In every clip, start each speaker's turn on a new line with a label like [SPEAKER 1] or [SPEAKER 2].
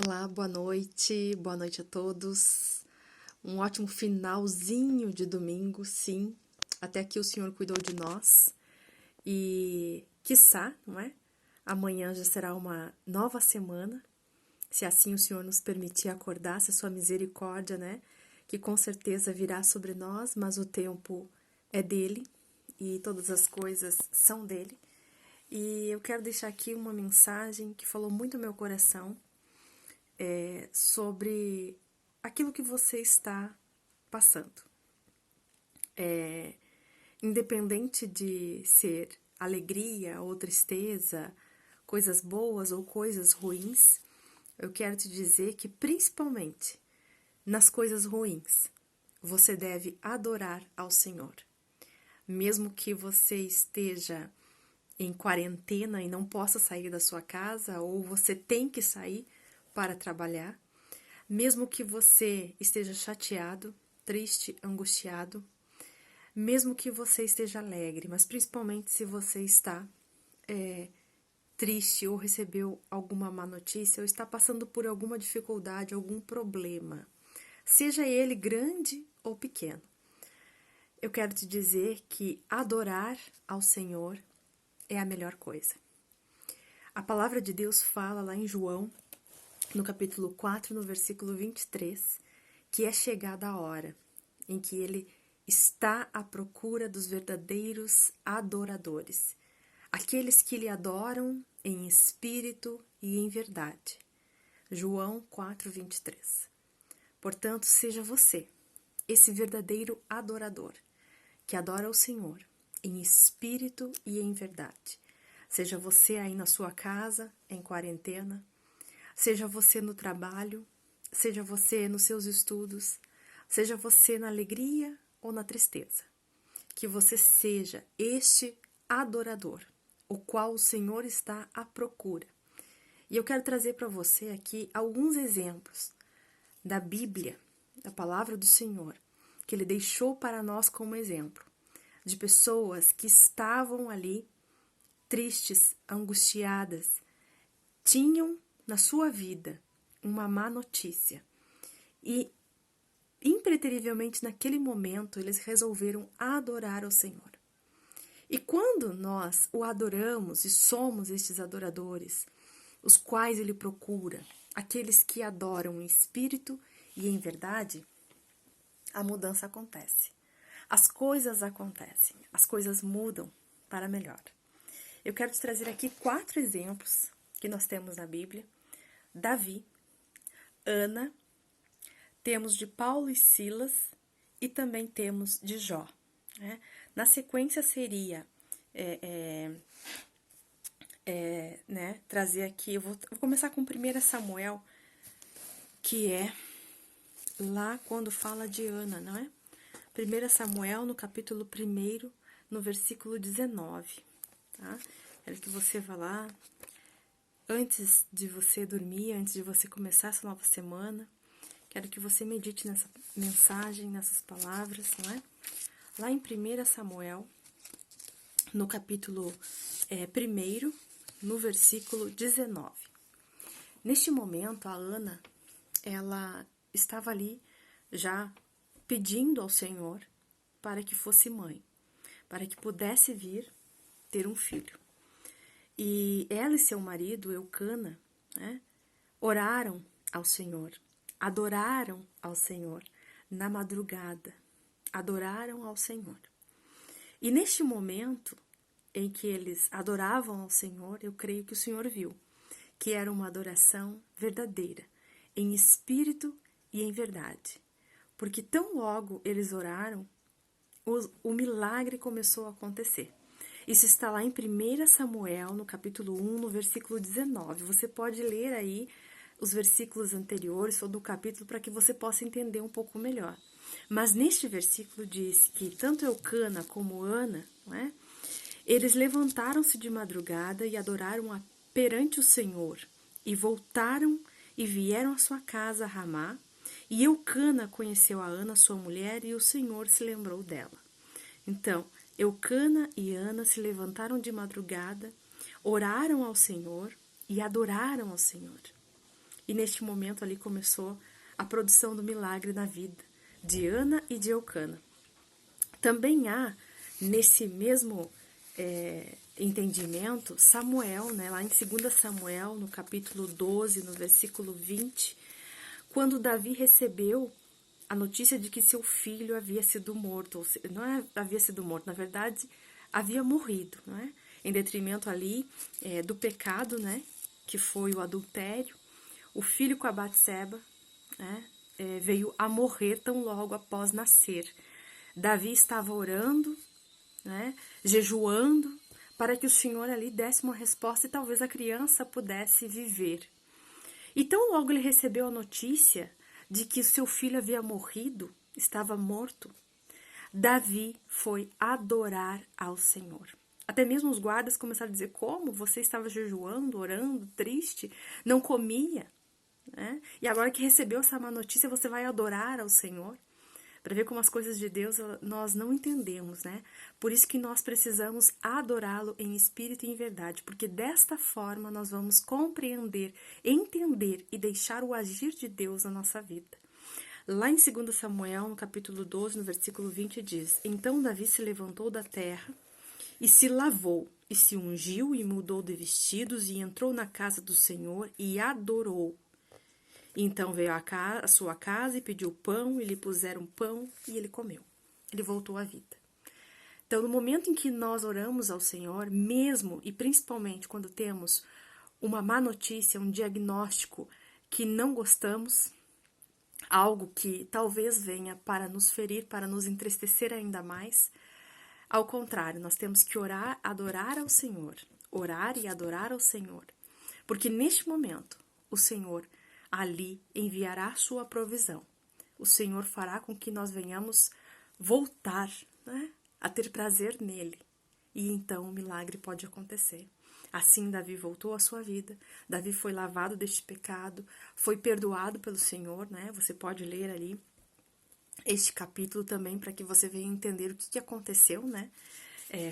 [SPEAKER 1] Olá, boa noite a todos. Um ótimo finalzinho de domingo, sim. Até aqui o Senhor cuidou de nós. E, quiçá, não é? Amanhã já será uma nova semana, se assim o Senhor nos permitir acordar, se a sua misericórdia, né? Que com certeza virá sobre nós, mas o tempo é dele e todas as coisas são dele. E eu quero deixar aqui uma mensagem que falou muito ao meu coração. Sobre aquilo que você está passando. Independente de ser alegria ou tristeza, coisas boas ou coisas ruins, eu quero te dizer que principalmente nas coisas ruins, você deve adorar ao Senhor. Mesmo que você esteja em quarentena e não possa sair da sua casa, ou você tem que sair para trabalhar, mesmo que você esteja chateado, triste, angustiado, mesmo que você esteja alegre, mas principalmente se você está triste ou recebeu alguma má notícia ou está passando por alguma dificuldade, algum problema, seja ele grande ou pequeno. Eu quero te dizer que adorar ao Senhor é a melhor coisa. A palavra de Deus fala lá em João, no capítulo 4, no versículo 23, que é chegada a hora em que ele está à procura dos verdadeiros adoradores, aqueles que lhe adoram em espírito e em verdade. João 4, 23. Portanto, seja você esse verdadeiro adorador, que adora o Senhor em espírito e em verdade. Seja você aí na sua casa, em quarentena, seja você no trabalho, seja você nos seus estudos, seja você na alegria ou na tristeza. Que você seja este adorador, o qual o Senhor está à procura. E eu quero trazer para você aqui alguns exemplos da Bíblia, da palavra do Senhor, que Ele deixou para nós como exemplo, de pessoas que estavam ali tristes, angustiadas, tinham na sua vida uma má notícia e impreterivelmente naquele momento eles resolveram adorar ao Senhor. E quando nós o adoramos e somos estes adoradores, os quais ele procura, aqueles que adoram em espírito e em verdade, a mudança acontece. As coisas acontecem, as coisas mudam para melhor. Eu quero te trazer aqui 4 exemplos que nós temos na Bíblia. Davi, Ana, temos de Paulo e Silas e também temos de Jó. Né? Na sequência seria trazer aqui, eu vou começar com 1 Samuel, que é lá quando fala de Ana, não é? 1 Samuel, no capítulo 1, no versículo 19, tá? Quero que você vá lá, antes de você dormir, antes de você começar essa nova semana, quero que você medite nessa mensagem, nessas palavras, não é? Lá em 1 Samuel, no capítulo 1, no versículo 19. Neste momento, a Ana, ela estava ali já pedindo ao Senhor para que fosse mãe, para que pudesse vir ter um filho. E ela e seu marido, Eucana, né, oraram ao Senhor, adoraram ao Senhor na madrugada, adoraram ao Senhor. E neste momento em que eles adoravam ao Senhor, eu creio que o Senhor viu que era uma adoração verdadeira, em espírito e em verdade. Porque tão logo eles oraram, o milagre começou a acontecer. Isso está lá em 1 Samuel, no capítulo 1, no versículo 19. Você pode ler aí os versículos anteriores ou do capítulo para que você possa entender um pouco melhor. Mas neste versículo diz que tanto Eucana como Ana, não é? Eles levantaram-se de madrugada e adoraram perante o Senhor, e voltaram e vieram à sua casa a Ramá, e Eucana conheceu a Ana, sua mulher, e o Senhor se lembrou dela. Então, Eucana e Ana se levantaram de madrugada, oraram ao Senhor e adoraram ao Senhor. E neste momento ali começou a produção do milagre na vida de Ana e de Eucana. Também há, nesse mesmo entendimento, Samuel, né, lá em 2 Samuel, no capítulo 12, no versículo 20, quando Davi recebeu a notícia de que seu filho havia sido morto, ou seja, não havia sido morto, na verdade, havia morrido, não é? Em detrimento ali do pecado, né, que foi o adultério, o filho com a Batseba, né, veio a morrer tão logo após nascer. Davi estava orando, né, jejuando, para que o Senhor ali desse uma resposta e talvez a criança pudesse viver. E tão logo ele recebeu a notícia de que seu filho havia morrido, estava morto, Davi foi adorar ao Senhor. Até mesmo os guardas começaram a dizer: como? Você estava jejuando, orando, triste, não comia, né? E agora que recebeu essa má notícia, você vai adorar ao Senhor? Para ver como as coisas de Deus nós não entendemos, né? Por isso que nós precisamos adorá-lo em espírito e em verdade, porque desta forma nós vamos compreender, entender e deixar o agir de Deus na nossa vida. Lá em 2 Samuel, no capítulo 12, no versículo 20, diz: Então Davi se levantou da terra e se lavou, e se ungiu e mudou de vestidos, e entrou na casa do Senhor e adorou. Então veio a sua casa e pediu pão, e lhe puseram pão, e ele comeu. Ele voltou à vida. Então, no momento em que nós oramos ao Senhor, mesmo e principalmente quando temos uma má notícia, um diagnóstico que não gostamos, algo que talvez venha para nos ferir, para nos entristecer ainda mais, ao contrário, nós temos que orar, adorar ao Senhor, orar e adorar ao Senhor, porque neste momento o Senhor ali enviará a sua provisão. O Senhor fará com que nós venhamos voltar, né, a ter prazer nele. E então o milagre pode acontecer. Assim Davi voltou à sua vida, Davi foi lavado deste pecado, foi perdoado pelo Senhor, né? Você pode ler ali este capítulo também para que você venha entender o que aconteceu, né?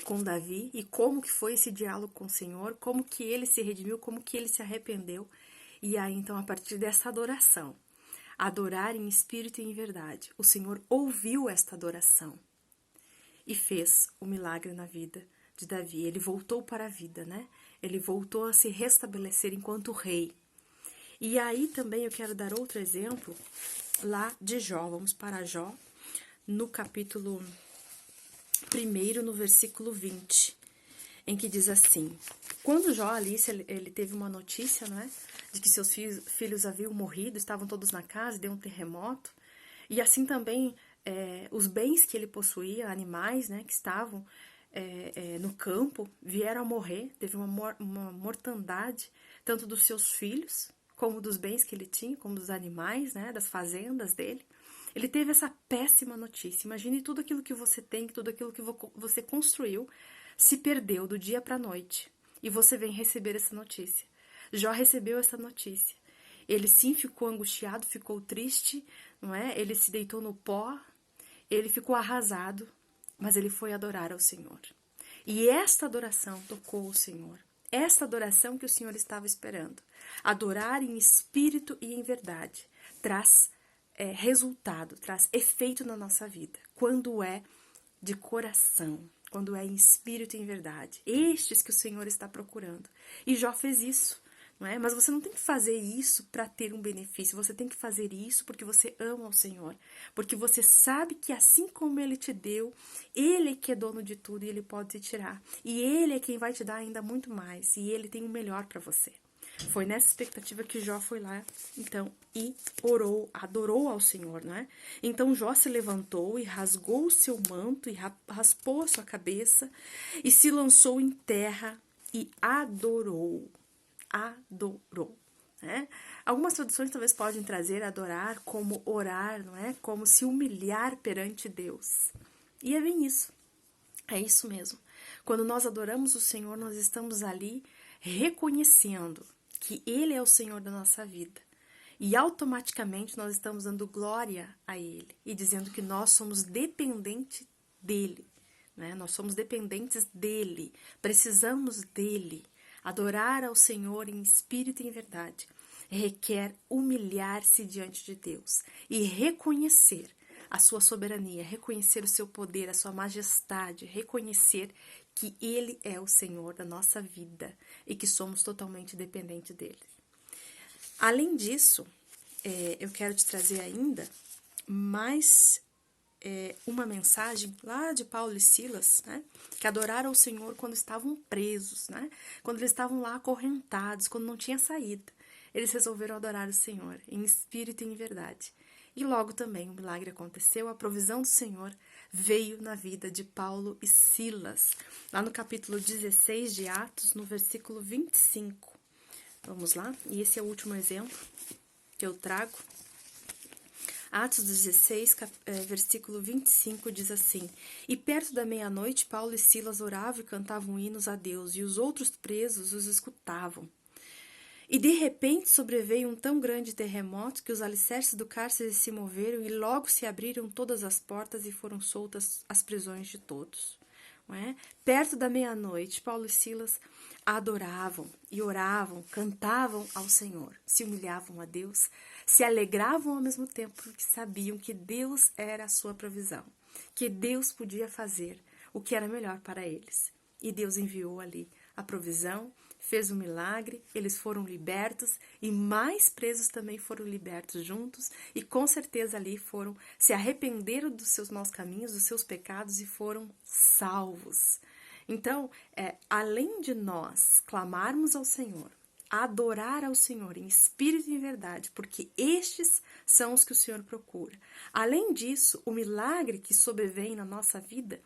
[SPEAKER 1] Com Davi e como que foi esse diálogo com o Senhor, como que ele se redimiu, como que ele se arrependeu. E aí, então, a partir dessa adoração, adorar em espírito e em verdade, o Senhor ouviu esta adoração e fez o milagre na vida de Davi. Ele voltou para a vida, né? Ele voltou a se restabelecer enquanto rei. E aí também eu quero dar outro exemplo lá de Jó. Vamos para Jó, no capítulo 1, no versículo 20, em que diz assim: quando Jó, Alice, ele teve uma notícia, não é? De que seus filhos haviam morrido, estavam todos na casa, deu um terremoto. E assim também os bens que ele possuía, animais, né, que estavam no campo, vieram a morrer. Teve uma mortandade, tanto dos seus filhos, como dos bens que ele tinha, como dos animais, né, das fazendas dele. Ele teve essa péssima notícia. Imagine tudo aquilo que você tem, tudo aquilo que você construiu, se perdeu do dia para a noite. E você vem receber essa notícia. Jó recebeu essa notícia. Ele sim ficou angustiado, ficou triste, não é? Ele se deitou no pó, ele ficou arrasado, mas ele foi adorar ao Senhor. E esta adoração tocou o Senhor. Esta adoração que o Senhor estava esperando. Adorar em espírito e em verdade traz resultado, traz efeito na nossa vida. Quando é de coração, quando é em espírito e em verdade. Estes que o Senhor está procurando. E Jó fez isso. Não é? Mas você não tem que fazer isso para ter um benefício, você tem que fazer isso porque você ama o Senhor, porque você sabe que assim como Ele te deu, Ele é que é dono de tudo e Ele pode te tirar, e Ele é quem vai te dar ainda muito mais, e Ele tem o melhor para você. Foi nessa expectativa que Jó foi lá, então, e orou, adorou ao Senhor, né? Então Jó se levantou e rasgou o seu manto e raspou a sua cabeça e se lançou em terra e adorou. Adorou, né? Algumas traduções talvez podem trazer adorar como orar, não é? Como se humilhar perante Deus. E é bem isso. É isso mesmo. Quando nós adoramos o Senhor, nós estamos ali reconhecendo que Ele é o Senhor da nossa vida. E automaticamente nós estamos dando glória a Ele e dizendo que nós somos dependentes dEle, né? Nós somos dependentes dEle, precisamos dEle. Adorar ao Senhor em espírito e em verdade requer humilhar-se diante de Deus e reconhecer a sua soberania, reconhecer o seu poder, a sua majestade, reconhecer que Ele é o Senhor da nossa vida e que somos totalmente dependentes dele. Além disso, eu quero te trazer ainda mais uma mensagem lá de Paulo e Silas, né, que adoraram o Senhor quando estavam presos, né, quando eles estavam lá acorrentados, quando não tinha saída. Eles resolveram adorar o Senhor em espírito e em verdade. E logo também o milagre aconteceu, a provisão do Senhor veio na vida de Paulo e Silas. Lá no capítulo 16 de Atos, no versículo 25. Vamos lá? E esse é o último exemplo que eu trago. Atos 16, versículo 25, diz assim: E perto da meia-noite, Paulo e Silas oravam e cantavam hinos a Deus, e os outros presos os escutavam. E de repente sobreveio um tão grande terremoto que os alicerces do cárcere se moveram e logo se abriram todas as portas e foram soltas as prisões de todos. Não é? Perto da meia-noite, Paulo e Silas adoravam e oravam, cantavam ao Senhor, se humilhavam a Deus, se alegravam ao mesmo tempo porque sabiam que Deus era a sua provisão, que Deus podia fazer o que era melhor para eles. E Deus enviou ali a provisão, fez um milagre, eles foram libertos e mais presos também foram libertos juntos e com certeza ali se arrependeram dos seus maus caminhos, dos seus pecados e foram salvos. Então, além de nós clamarmos ao Senhor, adorar ao Senhor em espírito e em verdade, porque estes são os que o Senhor procura. Além disso, o milagre que sobrevém na nossa vida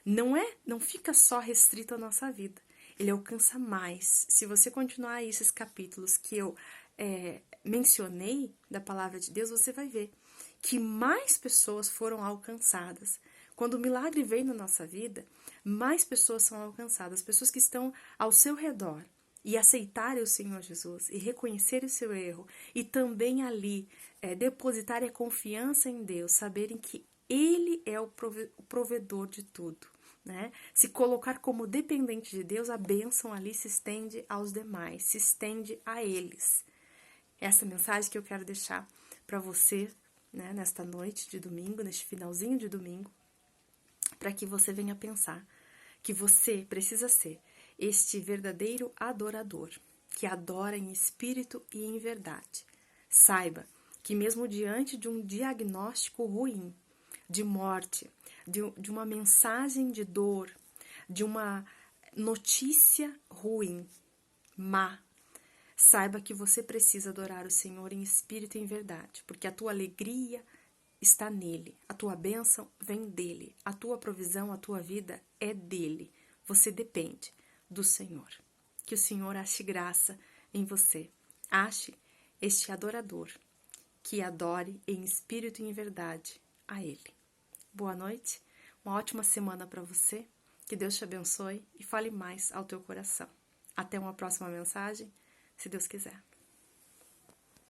[SPEAKER 1] não fica só restrito à nossa vida. Ele alcança mais. Se você continuar aí esses capítulos que eu mencionei da palavra de Deus, você vai ver que mais pessoas foram alcançadas. Quando o milagre vem na nossa vida, mais pessoas são alcançadas, pessoas que estão ao seu redor e aceitarem o Senhor Jesus e reconhecerem o seu erro e também ali depositarem a confiança em Deus, saberem que Ele é o provedor de tudo. Né? Se colocar como dependente de Deus, a bênção ali se estende aos demais, se estende a eles. Essa mensagem que eu quero deixar para você, né, nesta noite de domingo, neste finalzinho de domingo, para que você venha pensar que você precisa ser este verdadeiro adorador, que adora em espírito e em verdade. Saiba que mesmo diante de um diagnóstico ruim, de morte, de uma mensagem de dor, de uma notícia ruim, má, saiba que você precisa adorar o Senhor em espírito e em verdade, porque a tua alegria está nele, a tua bênção vem dele, a tua provisão, a tua vida é dele. Você depende do Senhor. Que o Senhor ache graça em você. Ache este adorador que adore em espírito e em verdade a ele. Boa noite, uma ótima semana para você, que Deus te abençoe e fale mais ao teu coração. Até uma próxima mensagem, se Deus quiser.